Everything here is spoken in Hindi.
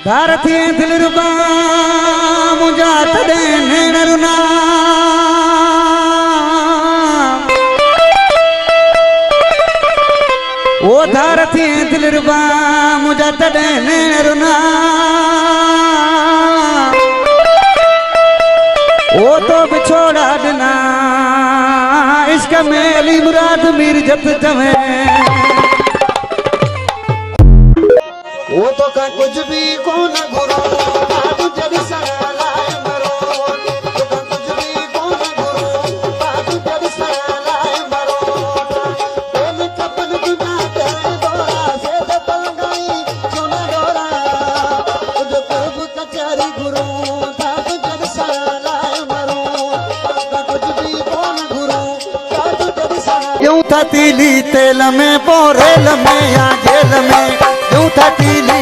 धारथी दिल रुबा मुझा तदे नैन रुना ओ धारथी दिल रुबा मुझा तदे नैन रुना ओ तो बिछोड़ा डना इश्क में अली मुराद मीर जत जमे वो तो का कुछ भी कौन गुरु बाबू जब सलाए मरो तो का कुछ भी कौन गुरु बाबू जब सलाए मरो तेन कपन दुना तेरे दोरा से दबल गई सोना डोरा जो प्रभ कचहरी गुरु बाबू जब सलाए मरो का कुछ भी कौन गुरु बाबू जब सलाए यूं था तीली तेल में पोरेल में या जेल में यूं था तीली